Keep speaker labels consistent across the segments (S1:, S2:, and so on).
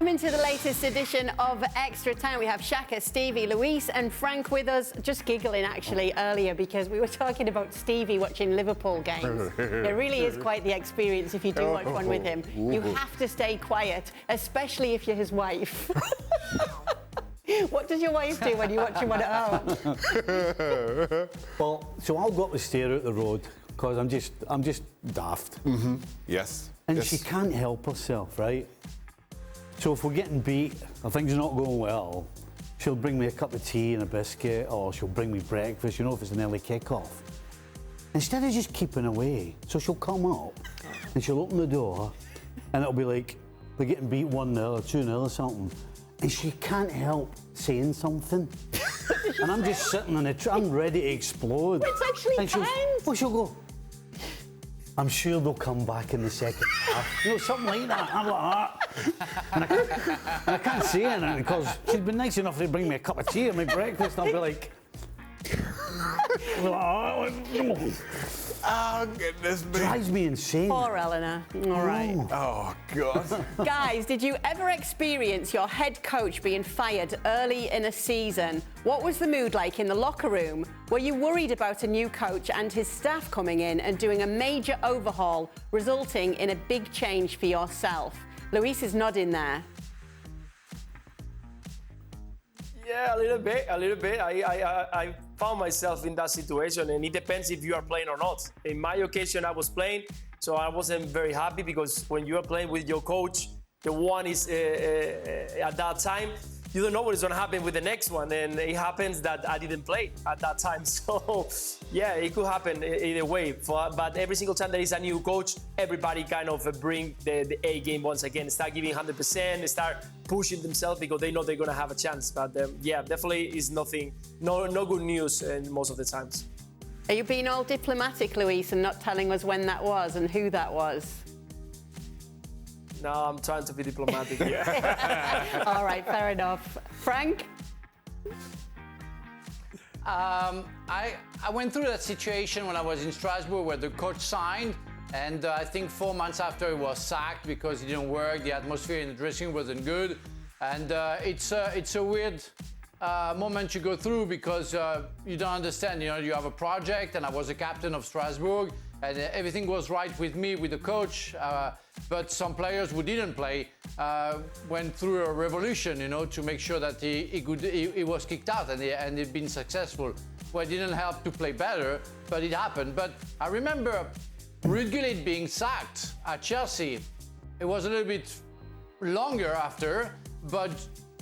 S1: Welcome into the latest edition of Extra Time. We have Shaka, Stevie, Luis and Frank with us. Just giggling actually earlier because we were talking about Stevie watching Liverpool games. It really is quite the experience if you do watch one with him. You have to stay quiet, especially if you're his wife. What does your wife do when you're watching one at home?
S2: Well, so I'll go up the stair out the road because I'm just daft.
S3: Mm-hmm. Yes.
S2: And she can't help herself, right? So if we're getting beat or things are not going well, she'll bring me a cup of tea and a biscuit, or she'll bring me breakfast, you know, if it's an early kick-off. Instead of just keeping away, so she'll come up and she'll open the door and it'll be like, they're getting beat 1-0 or 2-0 or something. And she can't help saying something. And I'm just sitting on it, I'm ready to explode.
S1: It's actually kind.
S2: Well, she'll go, I'm sure they'll come back in the second half. You know, something like that. I'm like that. And I can't say anything because she'd been nice enough to bring me a cup of tea and my breakfast, and I'll be like,
S3: oh, goodness me.
S2: Drives me insane.
S1: Poor Eleanor. All right.
S3: Oh, God.
S1: Guys, did you ever experience your head coach being fired early in a season? What was the mood like in the locker room? Were you worried about a new coach and his staff coming in and doing a major overhaul, resulting in a big change for yourself? Luis is nodding there.
S4: Yeah, a little bit. I found myself in that situation, and it depends if you are playing or not. In my occasion, I was playing, so I wasn't very happy because when you are playing with your coach, the one is at that time, you don't know what is going to happen with the next one, and it happens that I didn't play at that time. So, yeah, it could happen either way. But every single time there is a new coach, everybody kind of bring the A game once again, start giving 100%, start pushing themselves because they know they're going to have a chance. But yeah, definitely is nothing, no good news most of the times.
S1: Are you being all diplomatic, Luis, and not telling us when that was and who that was?
S4: No, I'm trying to be diplomatic here.
S1: All right, fair enough. Frank?
S5: I went through that situation when I was in Strasbourg where the coach signed, and I think 4 months after he was sacked because it didn't work, the atmosphere in the dressing room wasn't good, and it's a weird moment you go through because you don't understand, you know, you have a project, and I was a captain of Strasbourg, and everything was right with me, with the coach, but some players who didn't play went through a revolution, you know, to make sure that he was kicked out and he'd been successful. Well, it didn't help to play better, but it happened. But I remember Ruud being sacked at Chelsea. It was a little bit longer after, but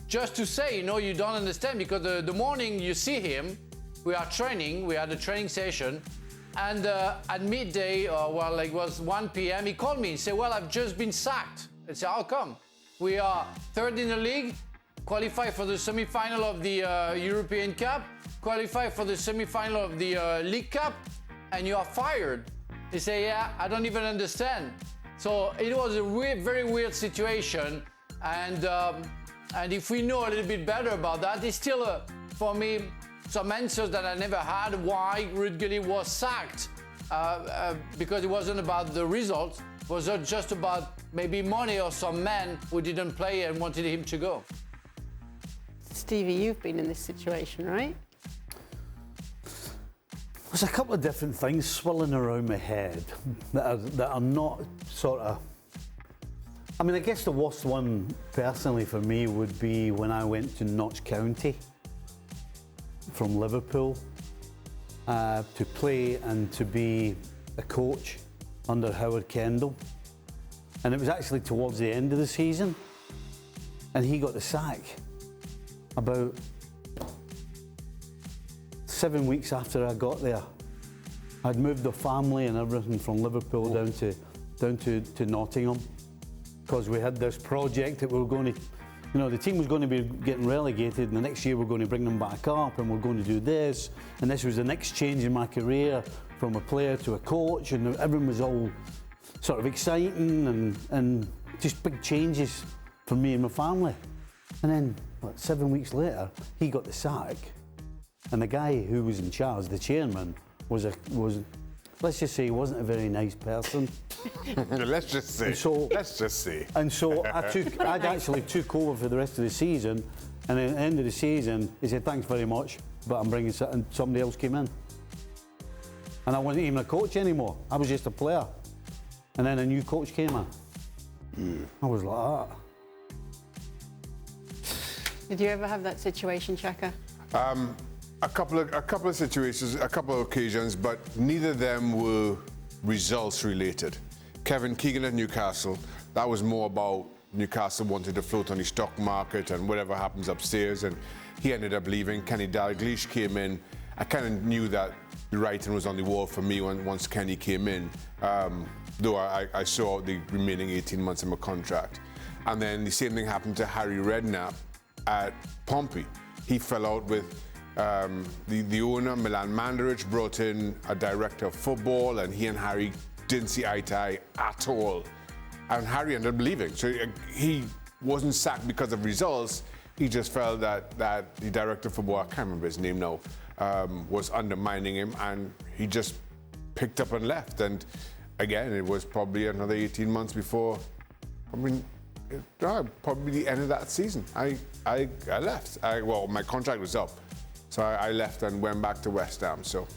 S5: just to say, you know, you don't understand because the morning you see him, we are training, we had a training session, and at midday, or well, like it was 1 p.m., he called me and said, well, I've just been sacked. I said, how come? We are third in the league, qualified for the semi-final of the European Cup, qualified for the semi-final of the League Cup, and you are fired. He said, yeah, I don't even understand. So it was a very weird situation, and if we know a little bit better about that, it's still, for me, some answers that I never had why Ruud was sacked. Because it wasn't about the results, it was just about maybe money or some men who didn't play and wanted him to go.
S1: Stevie, you've been in this situation, right?
S2: There's a couple of different things swirling around my head that are not sort of... I mean, I guess the worst one personally for me would be when I went to Notts County from Liverpool to play and to be a coach under Howard Kendall. And it was actually towards the end of the season, and he got the sack about 7 weeks after I got there. I'd moved the family and everything from Liverpool down to Nottingham because we had this project that we were going to, you know, the team was going to be getting relegated, and the next year we're going to bring them back up, and we're going to do this, and this was the next change in my career from a player to a coach, and everyone was all sort of exciting and just big changes for me and my family. And then, what, 7 weeks later, he got the sack, and the guy who was in charge, the chairman, was let's just say he wasn't a very nice person.
S3: Let's just say. Let's just say.
S2: And so I'd actually took over for the rest of the season, and at the end of the season, he said, thanks very much, but I'm bringing and somebody else came in. And I wasn't even a coach anymore. I was just a player. And then a new coach came in. I was like that.
S1: Did you ever have that situation, Shaka?
S3: A couple of situations, a couple of occasions, but neither of them were results related. Kevin Keegan at Newcastle, that was more about Newcastle wanted to float on the stock market and whatever happens upstairs, and he ended up leaving. Kenny Dalglish came in. I kind of knew that the writing was on the wall for me once Kenny came in, though I saw the remaining 18 months of my contract. And then the same thing happened to Harry Redknapp at Pompey. He fell out with the owner, Milan Mandaric, brought in a director of football, and he and Harry didn't see eye to eye at all. And Harry ended up leaving. So he wasn't sacked because of results. He just felt that the director of football, I can't remember his name now, was undermining him, and he just picked up and left. And again, it was probably another 18 months before, probably the end of that season. I left. Well, my contract was up. So I left and went back to West Ham. So,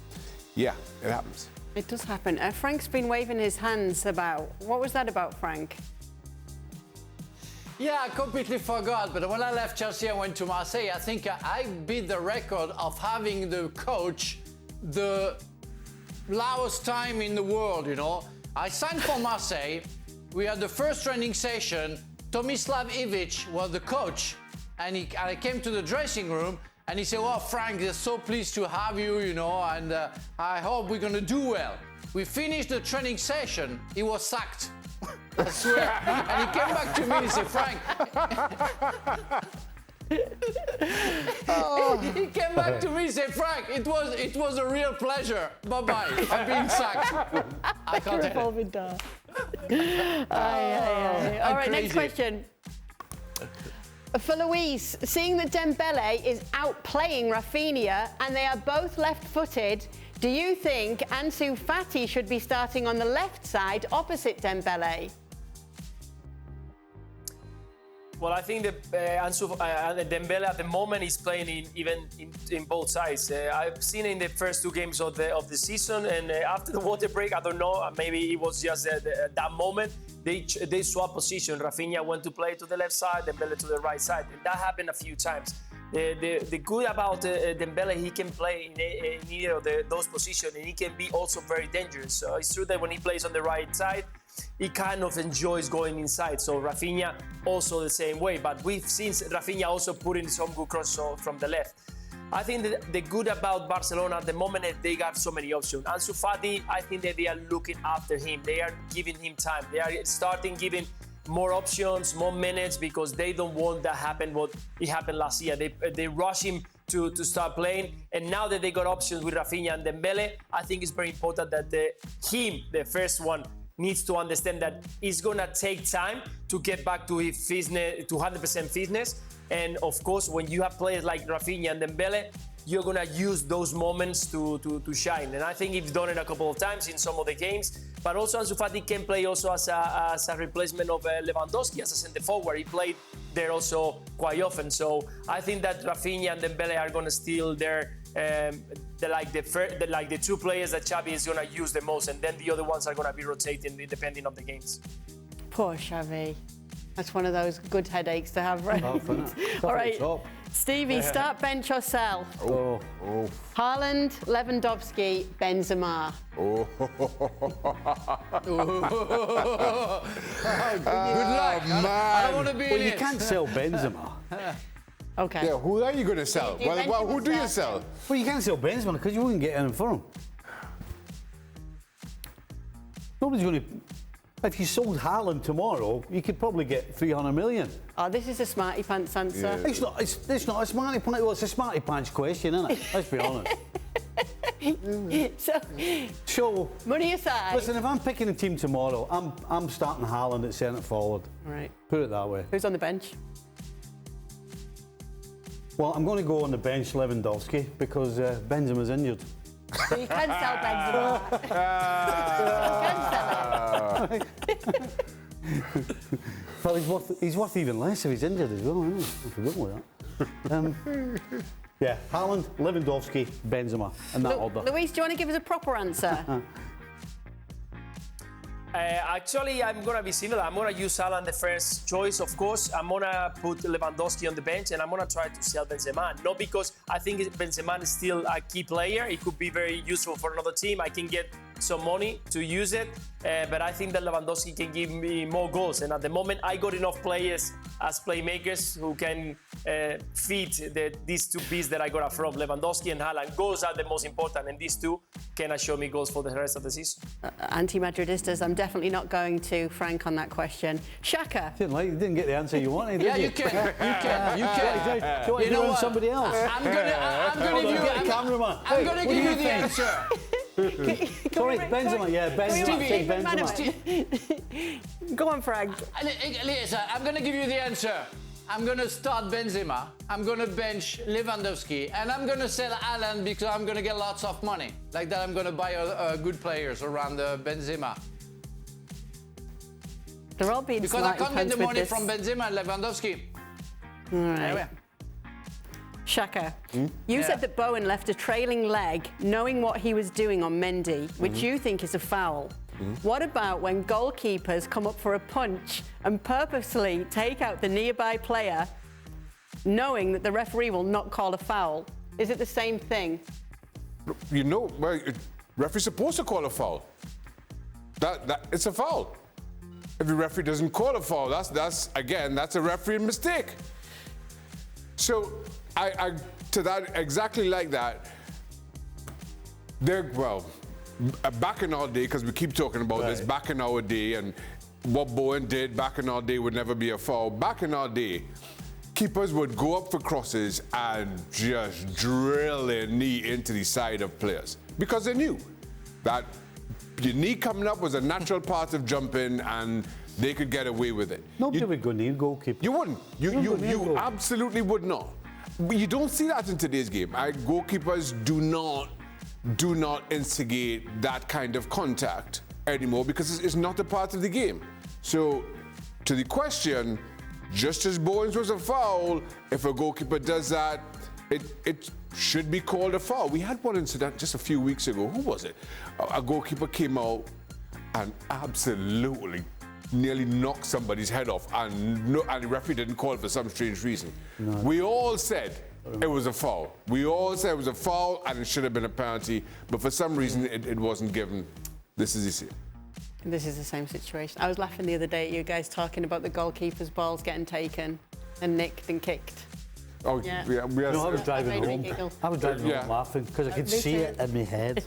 S3: yeah, it happens.
S1: It does happen. Frank's been waving his hands about. What was that about, Frank?
S5: Yeah, I completely forgot. But when I left Chelsea, I went to Marseille. I think I beat the record of having the coach the lowest time in the world, you know. I signed for Marseille. We had the first training session. Tomislav Ivic was the coach. And I came to the dressing room. And he said, well, Frank, they're so pleased to have you, you know, and I hope we're going to do well. We finished the training session. He was sacked. I swear. And he came back to me and he said, Frank. He came back to me and said, Frank, it was a real pleasure. Bye-bye. I'm being sacked. I can't tell it.
S1: All right, next question. For Luis, seeing that Dembele is outplaying Rafinha and they are both left-footed, do you think Ansu Fati should be starting on the left side opposite Dembele?
S4: Well, I think that Dembele at the moment is playing in both sides. I've seen it in the first two games of the season, and after the water break, I don't know, maybe it was just that moment. They swapped position. Rafinha went to play to the left side, Dembele to the right side. And that happened a few times. The good about Dembele, he can play in either of those positions, and he can be also very dangerous. So it's true that when he plays on the right side, he kind of enjoys going inside. So Rafinha also the same way. But we've seen Rafinha also putting some good cross from the left. I think that the good about Barcelona at the moment is they got so many options. Ansu Fati, I think that they are looking after him. They are giving him time. They are starting giving more options, more minutes, because they don't want that happen what it happened last year. They rush him to start playing, and now that they got options with Rafinha and Dembele, I think it's very important that the first one, needs to understand that it's gonna take time to get back to his fitness, to 100% fitness. And of course, when you have players like Rafinha and Dembele, you're gonna use those moments to shine. And I think he's done it a couple of times in some of the games. But also Ansu Fati can play also as a replacement of Lewandowski as a centre forward. He played there also quite often. So I think that Rafinha and Dembele are gonna steal their the two players that Xavi is gonna use the most, and then the other ones are gonna be rotating depending on the games.
S1: Poor Xavi. That's one of those good headaches to have, right? All right, Stevie, start, bench or sell? Haaland, Lewandowski, Benzema.
S5: Good luck.
S3: Man.
S5: I don't want to be in
S2: Well, you
S5: it.
S2: can't sell Benzema.
S1: Okay.
S3: Yeah, who are you going to sell? Well, who do you sell?
S2: Well, you can't sell Benzema because you wouldn't get anything for him. Nobody's going to... If you sold Haaland tomorrow, you could probably get 300 million.
S1: Oh, this is a smarty pants answer.
S3: Yeah.
S2: It's not a smarty pants. Well, it's a smarty pants question, isn't it? Let's be honest. So,
S1: money aside.
S2: listen, if I'm picking a team tomorrow, I'm starting Haaland at centre forward.
S1: Right.
S2: Put it that way.
S1: Who's on the bench?
S2: Well, I'm going to go on the bench Lewandowski because Benzema's injured.
S1: So you can sell Benzema. You can sell it.
S2: Well, he's worth even less if he's injured as well, isn't he? I forgot about that. Yeah, Haaland, Lewandowski, Benzema, in that order.
S1: Luis, do you want to give us a proper answer?
S4: Actually, I'm going to be similar. I'm going to use Haaland the first choice, of course. I'm going to put Lewandowski on the bench, and I'm going to try to sell Benzema. Not because I think Benzema is still a key player. It could be very useful for another team. I can get some money to use it, but I think that Lewandowski can give me more goals. And at the moment, I got enough players as playmakers who can feed these two beasts that I got from Lewandowski and Haaland. Goals are the most important, and these two can assure me goals for the rest of the season.
S1: Anti-Madridistas, I'm definitely not going to Frank on that question. Shaka.
S2: You didn't get the answer you wanted, did
S5: Yeah, you can. You can.
S2: Do you want to do it with somebody else?
S5: I'm gonna give you the answer.
S2: Sorry, Benzema. Yeah, Benzema. Take Benzema.
S1: Go on, Frank.
S5: Listen, I'm going to give you the answer. I'm going to start Benzema, I'm going to bench Lewandowski, and I'm going to sell Haaland because I'm going to get lots of money. Like that, I'm going to buy good players around Benzema.
S1: They're all being
S5: because I can't get the money from Benzema and Lewandowski.
S1: All right.
S5: Anyway.
S1: Shaka, you said that Bowen left a trailing leg knowing what he was doing on Mendy, which you think is a foul. What about when goalkeepers come up for a punch and purposely take out the nearby player knowing that the referee will not call a foul? Is it the same thing?
S3: You know, well, referee's supposed to call a foul. It's a foul. If the referee doesn't call a foul, that's a referee mistake. So I to that, exactly like that, back in our day, because we keep talking about this, back in our day, and what Bowen did back in our day would never be a foul. Back in our day, keepers would go up for crosses and just drill their knee into the side of players because they knew that your knee coming up was a natural part of jumping and they could get away with it.
S2: Nobody would go near goalkeeper.
S3: You wouldn't. You absolutely would not. But you don't see that in today's game. Goalkeepers do not instigate that kind of contact anymore because it's not a part of the game. So, to the question, just as Bowen's was a foul, if a goalkeeper does that, it should be called a foul. We had one incident just a few weeks ago. Who was it? A goalkeeper came out and absolutely nearly knocked somebody's head off, and the referee didn't call it for some strange reason. No. We all said it was a foul. We all said it was a foul and it should have been a penalty, but for some reason it wasn't given. This is
S1: the same situation. I was laughing the other day at you guys talking about the goalkeeper's balls getting taken and nicked and kicked.
S3: Oh, yeah.
S2: I was driving home. I was driving home laughing because I could see it in my head.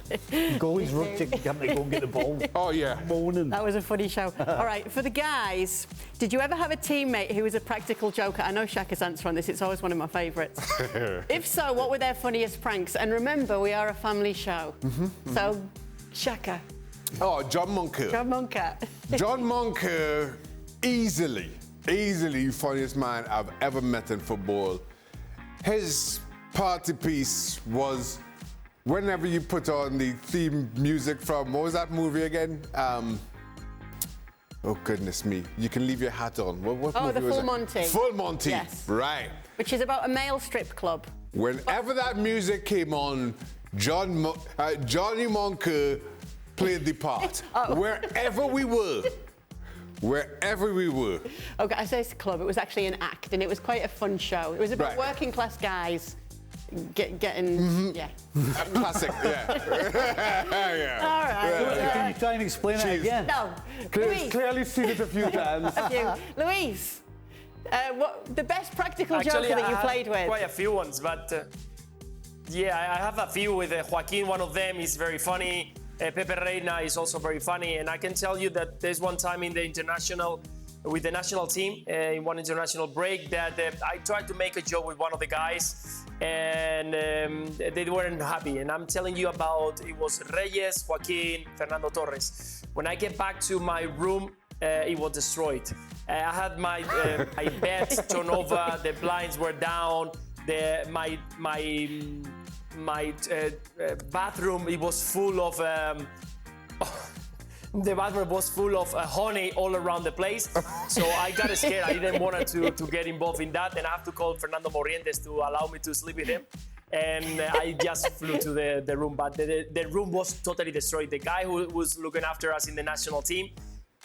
S2: Goalies rushing to go and get the ball.
S3: Oh, yeah.
S2: Moaning.
S1: That was a funny show. All right, for the guys, did you ever have a teammate who was a practical joker? I know Shaka's answer on this. It's always one of my favourites. If so, what were their funniest pranks? And remember, we are a family show. So, Shaka.
S3: Oh, John Moncur.
S1: John Moncur.
S3: John Moncur, easily funniest man I've ever met in football. His party piece was whenever you put on the theme music from, what was that movie again? Oh, goodness me. You Can Leave Your Hat On. What movie
S1: the
S3: was
S1: Full Monty.
S3: Full Monty,
S1: yes.
S3: Right.
S1: Which is about a male strip club.
S3: Whenever that music came on, Johnny Moncur played the part. Wherever we were.
S1: Okay, I say it's a club. It was actually an act, and it was quite a fun show. It was about working class guys getting,
S3: Classic, yeah.
S1: All right.
S2: Can you try and explain it again?
S1: No.
S3: Clearly seen it a few times.
S1: Luis, what the best practical joker that you played with?
S4: Quite a few ones, but I have a few with Joaquin. One of them is very funny. Pepe Reina is also very funny, and I can tell you that there's one time with the national team, in one international break, that I tried to make a joke with one of the guys, and they weren't happy. And I'm telling you about, it was Reyes, Joaquin, Fernando Torres. When I get back to my room, it was destroyed. I had my bed turned over, the blinds were down, my my bathroom, it was full of the bathroom was full of honey all around the place. So I got scared. I didn't want to get involved in that. And I have to call Fernando Morientes to allow me to sleep with him. And I just flew to the room. But the room was totally destroyed. The guy who was looking after us in the national team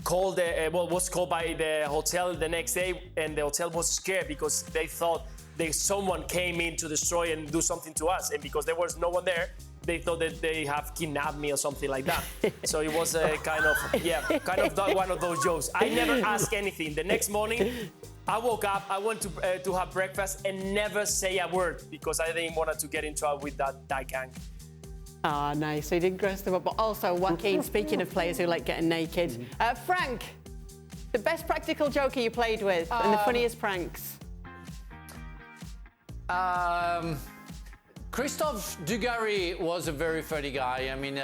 S4: was called by the hotel the next day. And the hotel was scared because they thought someone came in to destroy and do something to us. And because there was no one there, they thought that they have kidnapped me or something like that. So it was kind of one of those jokes. I never asked anything. The next morning, I woke up, I went to have breakfast and never say a word because I didn't want to get in trouble with that gang.
S1: Ah, nice. So you didn't gross them up. But also, Joaquin, speaking of players who like getting naked, Frank, the best practical joker you played with and the funniest pranks?
S5: Christophe Dugarry was a very funny guy. I mean,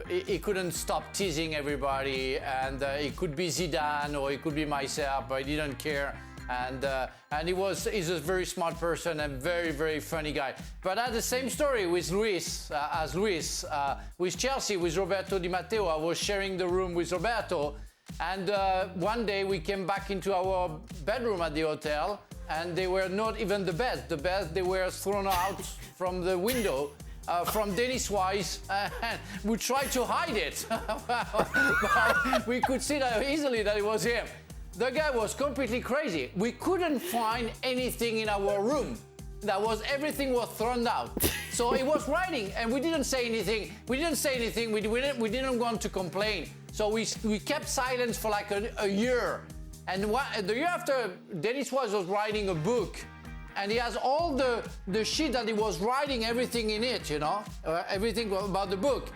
S5: he couldn't stop teasing everybody, and it could be Zidane or it could be myself, but he didn't care. And he's a very smart person and very, very funny guy. But I had the same story with Luis, with Chelsea, with Roberto Di Matteo. I was sharing the room with Roberto, and one day we came back into our bedroom at the hotel, and they were not even the beds. The beds, they were thrown out from the window from Dennis Wise, and we tried to hide it. But we could see that easily that it was him. The guy was completely crazy. We couldn't find anything in our room. Everything was thrown out. So he was writing, and we didn't say anything. We didn't want to complain. So we kept silence for like a year. And the year after, Dennis was writing a book, and he has all the shit that he was writing, everything in it, you know, everything about the book.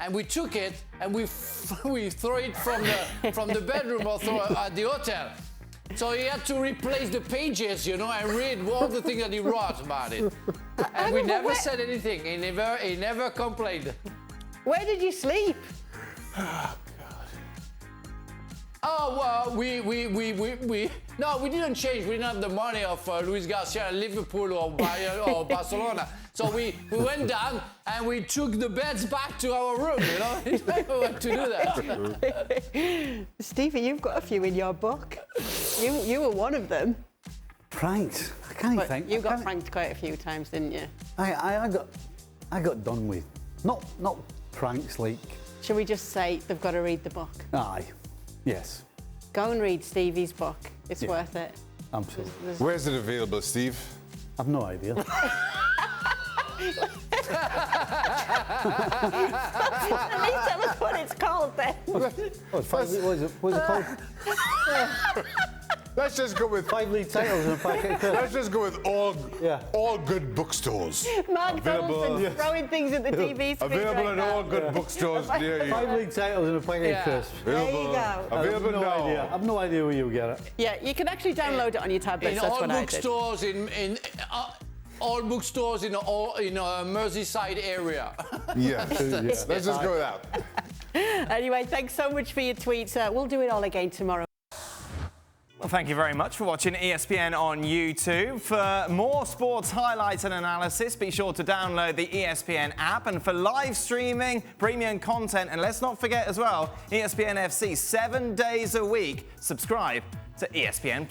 S5: And we took it and we throw it from the bedroom or at the hotel. So he had to replace the pages, you know, and read all the things that he wrote about it. And we never said anything. He never complained.
S1: Where did you sleep?
S5: Oh, well, we didn't change. We didn't have the money of Luis Garcia, Liverpool or Bayern or Barcelona. So we went down and we took the beds back to our room, you know. We had to do that.
S1: Stevie, you've got a few in your book. You were one of them.
S2: Pranked? I can't even think.
S1: You got pranked quite a few times, didn't you?
S2: I got done with. Not pranks like.
S1: Should we just say they've got to read the book?
S2: Aye. Yes.
S1: Go and read Stevie's book. It's worth it.
S2: Absolutely.
S3: Where's it available, Steve?
S2: I've no idea.
S1: At least tell us what it's called then.
S2: What is it called?
S3: Let's just go with
S2: 5 league titles in a packet of crisps.
S3: Let's just go with all good bookstores.
S1: Mark Donaldson throwing things at the TV screen.
S3: Available
S1: right
S3: in
S1: now.
S3: all good bookstores near you.
S2: 5 league titles in a packet of crisps.
S1: There you go.
S3: Available now.
S2: I've no idea where you'll get it.
S1: Yeah, you can actually download it on your tablet.
S5: In
S1: That's
S5: all
S1: what I did.
S5: bookstores, all bookstores in a Merseyside area.
S3: Yeah. Let's just go with that.
S1: Anyway, thanks so much for your tweets. We'll do it all again tomorrow.
S6: Well, thank you very much for watching ESPN on YouTube. For more sports highlights and analysis, be sure to download the ESPN app. And for live streaming, premium content, and let's not forget as well, ESPN FC 7 days a week. Subscribe to ESPN+.